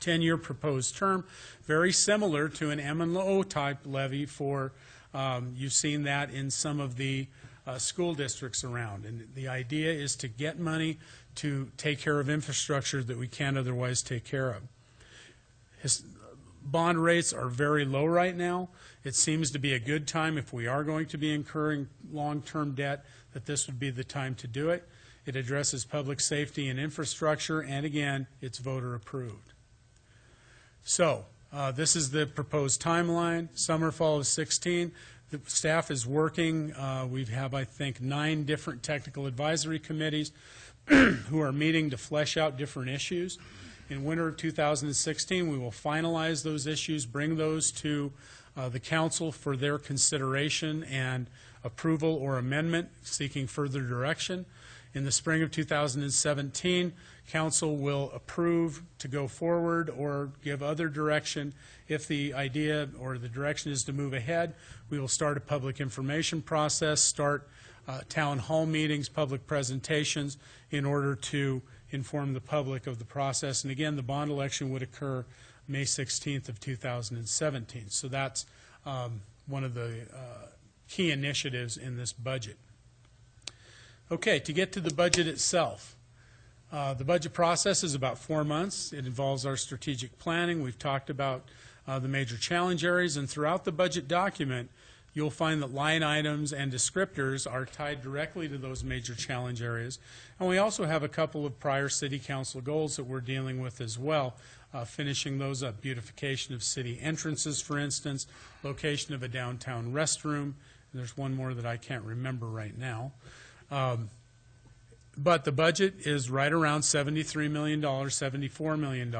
10-year proposed term, very similar to an M&O type levy for, you've seen that in some of the school districts around. And the idea is to get money to take care of infrastructure that we can't otherwise take care of. Bond rates are very low right now. It seems to be a good time, if we are going to be incurring long-term debt, that this would be the time to do it. It addresses public safety and infrastructure, and again, it's voter approved. So this is the proposed timeline, summer, fall of 16. The staff is working. We have, I think, 9 different technical advisory committees who are meeting to flesh out different issues. In winter of 2016, we will finalize those issues, bring those to the council for their consideration and approval or amendment, seeking further direction. In the spring of 2017, council will approve to go forward or give other direction. If the idea or the direction is to move ahead, we will start a public information process, start town hall meetings, public presentations in order to inform the public of the process. And again, the bond election would occur May 16th of 2017. So that's one of the key initiatives in this budget. Okay, to get to the budget itself. The budget process is about 4 months. It involves our strategic planning. We've talked about the major challenge areas, and throughout the budget document, you'll find that line items and descriptors are tied directly to those major challenge areas. And we also have a couple of prior city council goals that we're dealing with as well, finishing those up. Beautification of city entrances, for instance, location of a downtown restroom. And there's one more that I can't remember right now. But the budget is right around $73 million, $74 million.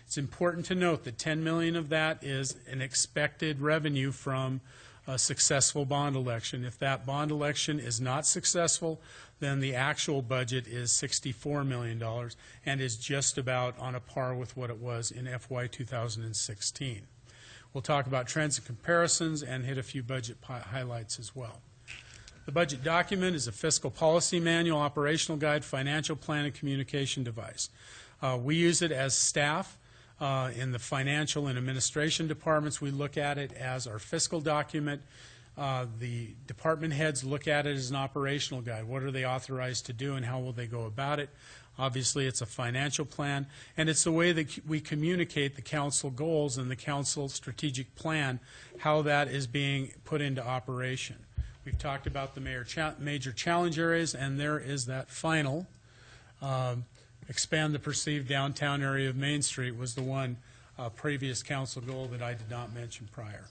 It's important to note that $10 million of that is an expected revenue from a successful bond election. If that bond election is not successful, then the actual budget is $64 million and is just about on a par with what it was in FY 2016. We'll talk about trends and comparisons and hit a few budget highlights as well. The budget document is a fiscal policy manual, operational guide, financial plan, and communication device. We use it as staff in the financial and administration departments. We look at it as our fiscal document. The department heads look at it as an operational guide. What are they authorized to do and how will they go about it? Obviously, it's a financial plan, and it's the way that we communicate the council goals and the council strategic plan, how that is being put into operation. We've talked about the major challenge areas, and there is that final. Expand the perceived downtown area of Main Street was the one previous council goal that I did not mention prior.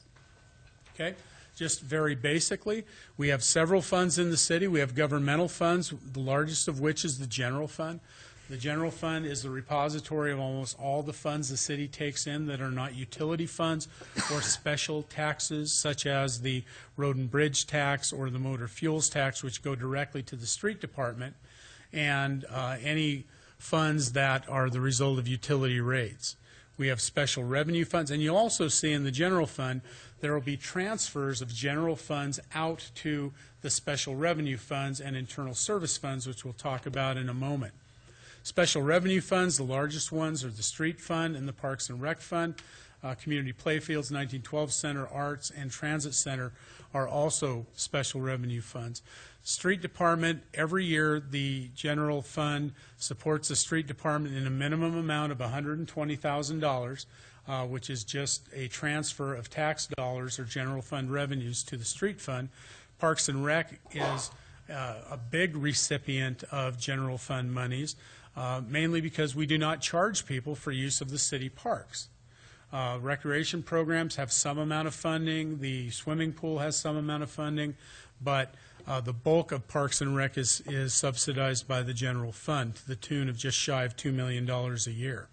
Okay, just very basically, we have several funds in the city. We have governmental funds, the largest of which is the general fund. The general fund is the repository of almost all the funds the city takes in that are not utility funds or special taxes, such as the road and bridge tax or the motor fuels tax, which go directly to the street department, and any funds that are the result of utility rates. We have special revenue funds, and you'll also see in the general fund there will be transfers of general funds out to the special revenue funds and internal service funds, which we'll talk about in a moment. Special revenue funds, the largest ones are the Street Fund and the Parks and Rec Fund. Community Playfields, 1912 Center, Arts, and Transit Center are also special revenue funds. Street Department, every year the general fund supports the street department in a minimum amount of $120,000, which is just a transfer of tax dollars or general fund revenues to the street fund. Parks and Rec is a big recipient of general fund monies, mainly because we do not charge people for use of the city parks. Recreation programs have some amount of funding. The swimming pool has some amount of funding, but the bulk of Parks and Rec is subsidized by the general fund to the tune of just shy of $2 million a year.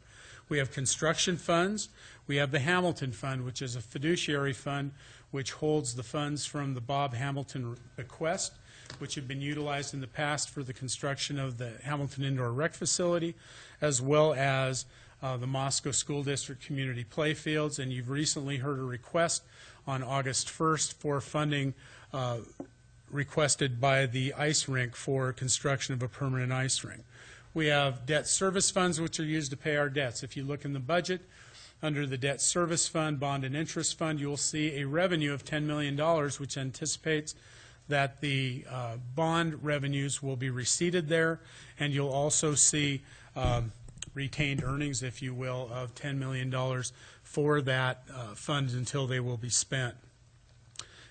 We have construction funds. We have the Hamilton Fund, which is a fiduciary fund which holds the funds from the Bob Hamilton bequest, which have been utilized in the past for the construction of the Hamilton Indoor Rec Facility, as well as the Moscow School District Community Playfields. And you've recently heard a request on August 1st for funding requested by the ice rink for construction of a permanent ice rink. We have debt service funds, which are used to pay our debts. If you look in the budget, under the debt service fund, bond and interest fund, you'll see a revenue of $10 million, which anticipates that the bond revenues will be receipted there, and you'll also see retained earnings, if you will, of $10 million for that fund until they will be spent.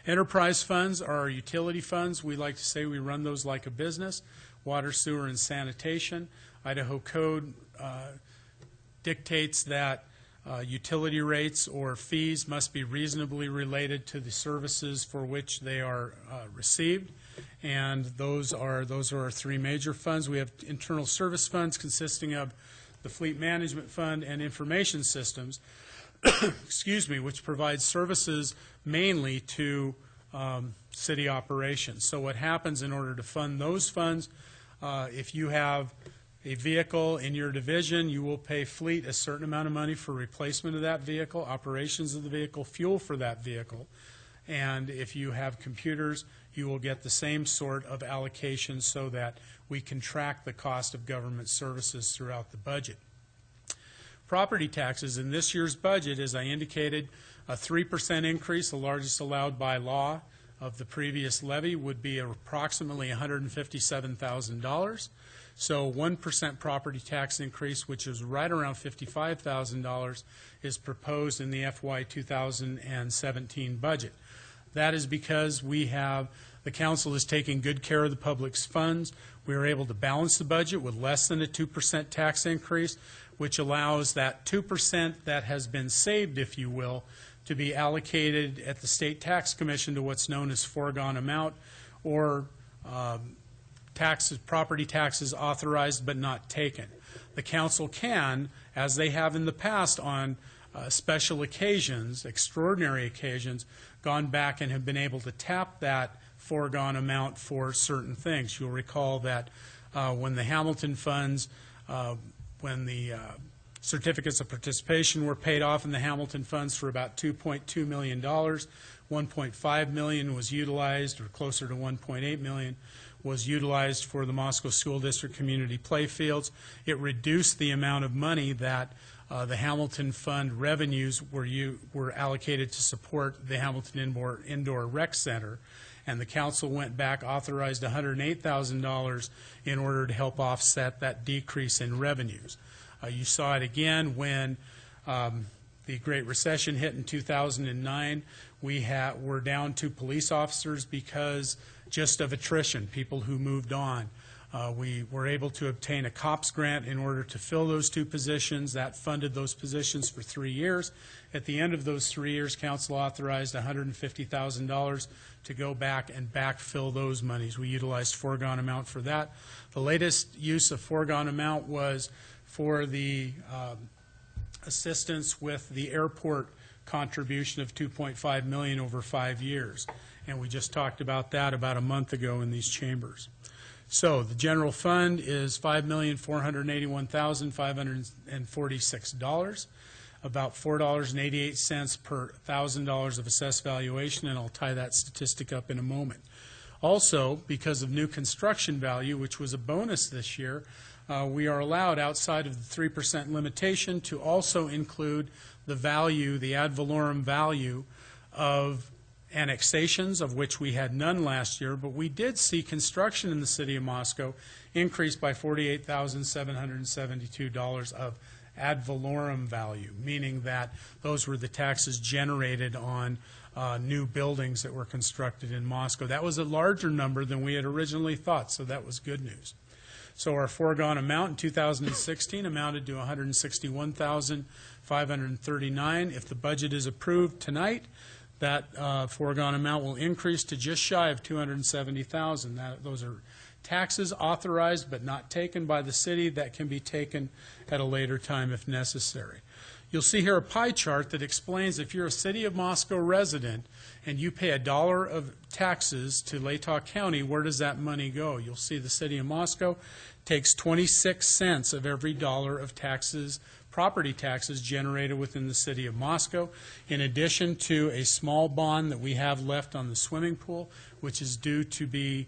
Enterprise funds are our utility funds. We like to say we run those like a business: water, sewer, and sanitation. Idaho code dictates that utility rates or fees must be reasonably related to the services for which they are received, and those are our three major funds. We have internal service funds consisting of the fleet management fund and information systems, excuse me, which provides services mainly to city operations. So what happens in order to fund those funds, if you have a vehicle in your division, you will pay fleet a certain amount of money for replacement of that vehicle, operations of the vehicle, fuel for that vehicle. And if you have computers, you will get the same sort of allocation so that we can track the cost of government services throughout the budget. Property taxes in this year's budget, as I indicated, a 3% increase, the largest allowed by law of the previous levy, would be approximately $157,000. So 1% property tax increase, which is right around $55,000, is proposed in the FY 2017 budget. That is because the council is taking good care of the public's funds. We are able to balance the budget with less than a 2% tax increase, which allows that 2% that has been saved, if you will, to be allocated at the State Tax Commission to what's known as foregone amount, or property taxes authorized but not taken. The council can, as they have in the past on special occasions, extraordinary occasions, gone back and have been able to tap that foregone amount for certain things. You'll recall that when the Hamilton funds, when the certificates of participation were paid off in the Hamilton funds for about $2.2 million, $1.5 million was utilized, or closer to $1.8 million, was utilized for the Moscow School District community play fields. It reduced the amount of money that the Hamilton Fund revenues were allocated to support the Hamilton Indoor Rec Center, and the council went back, authorized $108,000 in order to help offset that decrease in revenues. You saw it again when the Great Recession hit in 2009. We're down to police officers because just of attrition, people who moved on. We were able to obtain a COPS grant in order to fill those two positions. That funded those positions for 3 years. At the end of those 3 years, council authorized $150,000 to go back and backfill those monies. We utilized foregone amount for that. The latest use of foregone amount was for the assistance with the airport contribution of $2.5 million over 5 years. And we just talked about that about a month ago in these chambers. So the general fund is $5,481,546, about $4.88 per $1,000 of assessed valuation, and I'll tie that statistic up in a moment. Also, because of new construction value, which was a bonus this year, we are allowed, outside of the 3% limitation, to also include the value, the ad valorem value of annexations, of which we had none last year, but we did see construction in the city of Moscow increase by $48,772 of ad valorem value, meaning that those were the taxes generated on new buildings that were constructed in Moscow. That was a larger number than we had originally thought, so that was good news. So our foregone amount in 2016 amounted to $161,539. If the budget is approved tonight, that foregone amount will increase to just shy of $270,000. Those are taxes authorized but not taken by the city that can be taken at a later time if necessary. You'll see here a pie chart that explains if you're a City of Moscow resident and you pay $1 of taxes to Latah County, where does that money go? You'll see the City of Moscow takes 26 cents of every dollar of taxes, property taxes generated within the City of Moscow, in addition to a small bond that we have left on the swimming pool, which is due to be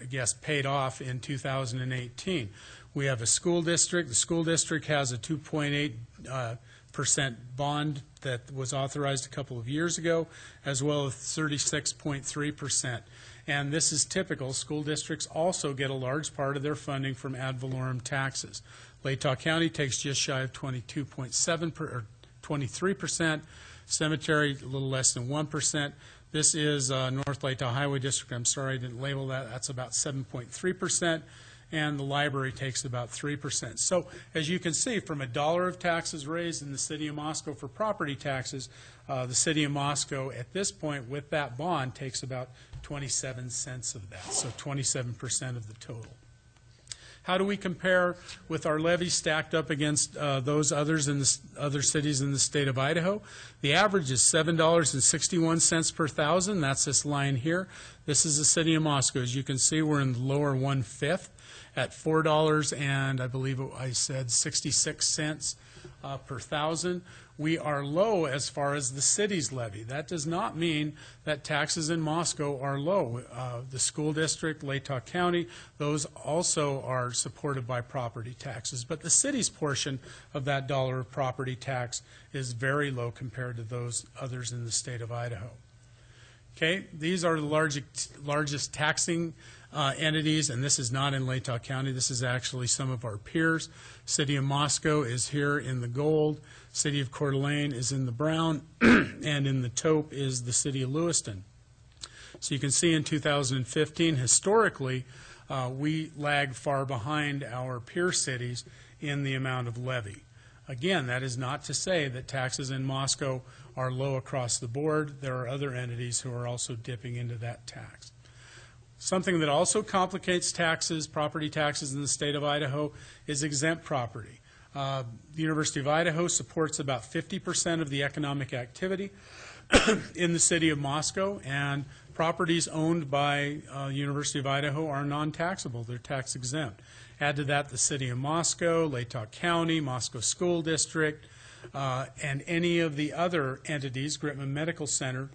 guess, paid off in 2018. We have a school district. The school district has a 2.8% bond that was authorized a couple of years ago, as well as 36.3%. And this is typical. School districts also get a large part of their funding from ad valorem taxes. Latah County takes just shy of 23%. Cemetery, a little less than 1%. This is North Latah Highway District. I'm sorry I didn't label that. That's about 7.3%. And the library takes about 3%. So as you can see, from $1 of taxes raised in the city of Moscow for property taxes, the city of Moscow at this point with that bond takes about 27 cents of that, so 27% of the total. How do we compare with our levy stacked up against those others in the other cities in the state of Idaho? The average is $7.61 per thousand. That's this line here. This is the city of Moscow. As you can see, we're in the lower 1/5 at $4 and I believe I said 66 cents per thousand. We are low as far as the city's levy. That does not mean that taxes in Moscow are low. The school district, Latah County, those also are supported by property taxes. But the city's portion of that dollar of property tax is very low compared to those others in the state of Idaho. Okay, these are the largest taxing entities, and this is not in Latah County. This is actually some of our peers. City of Moscow is here in the gold. City of Coeur d'Alene is in the brown, and in the taupe is the city of Lewiston. So you can see in 2015, historically, we lag far behind our peer cities in the amount of levy. Again, that is not to say that taxes in Moscow are low across the board. There are other entities who are also dipping into that tax. Something that also complicates taxes, property taxes in the state of Idaho, is exempt property. The University of Idaho supports about 50% of the economic activity in the city of Moscow, and properties owned by University of Idaho are non-taxable. They're tax exempt. Add to that the city of Moscow, Latah County, Moscow School District, and any of the other entities, Gritman Medical Center,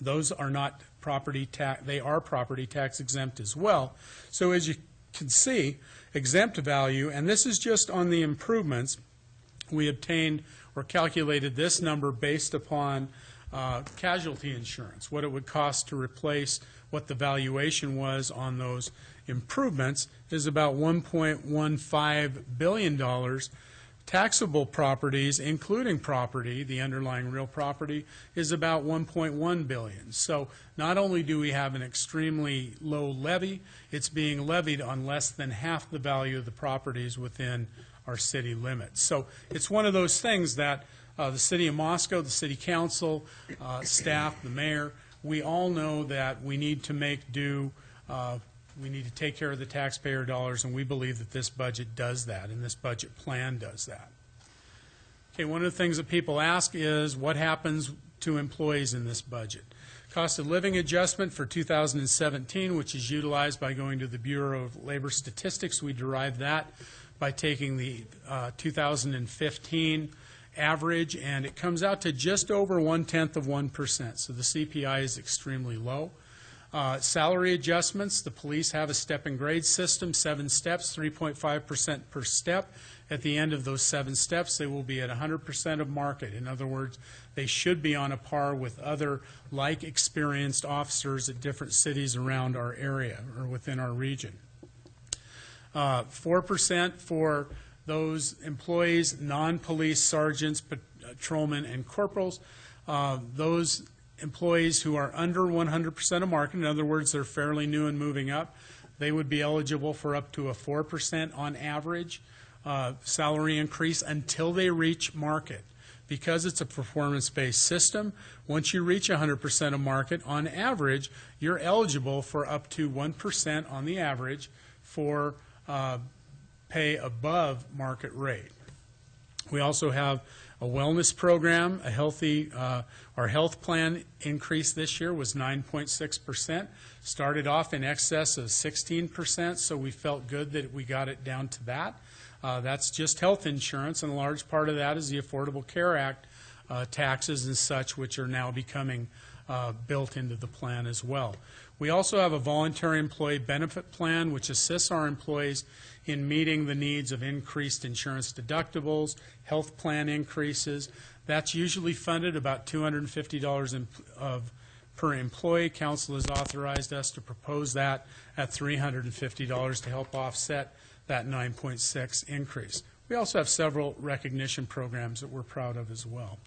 those are not property tax, they are property tax exempt as well. So as you can see, exempt value, and this is just on the improvements, we obtained or calculated this number based upon casualty insurance, what it would cost to replace what the valuation was on those improvements is about $1.15 billion. Taxable properties, including property, the underlying real property, is about $1.1 billion. So not only do we have an extremely low levy, it's being levied on less than half the value of the properties within our city limits. So it's one of those things that the city of Moscow, the city council, staff, the mayor, we all know that we need to make do. We need to take care of the taxpayer dollars, and we believe that this budget does that, and this budget plan does that. Okay, one of the things that people ask is what happens to employees in this budget? Cost of living adjustment for 2017, which is utilized by going to the Bureau of Labor Statistics. We derive that by taking the 2015 average, and it comes out to just over 1/10%. So the CPI is extremely low. Salary adjustments, the police have a step and grade system, 7 steps, 3.5% per step. At the end of those 7 steps, they will be at 100% of market. In other words, they should be on a par with other like experienced officers at different cities around our area or within our region. 4% for those employees, non-police sergeants, patrolmen, and corporals. Those employees who are under 100% of market, in other words, they're fairly new and moving up, they would be eligible for up to a 4% on average salary increase until they reach market. Because it's a performance-based system, once you reach 100% of market, on average, you're eligible for up to 1% on the average for pay above market rate. We also have a wellness program, our health plan increase this year was 9.6%. Started off in excess of 16%, so we felt good that we got it down to that. That's just health insurance, and a large part of that is the Affordable Care Act taxes and such, which are now becoming built into the plan as well. We also have a voluntary employee benefit plan, which assists our employees in meeting the needs of increased insurance deductibles, health plan increases. That's usually funded about $250 per employee. Council has authorized us to propose that at $350 to help offset that 9.6 increase. We also have several recognition programs that we're proud of as well.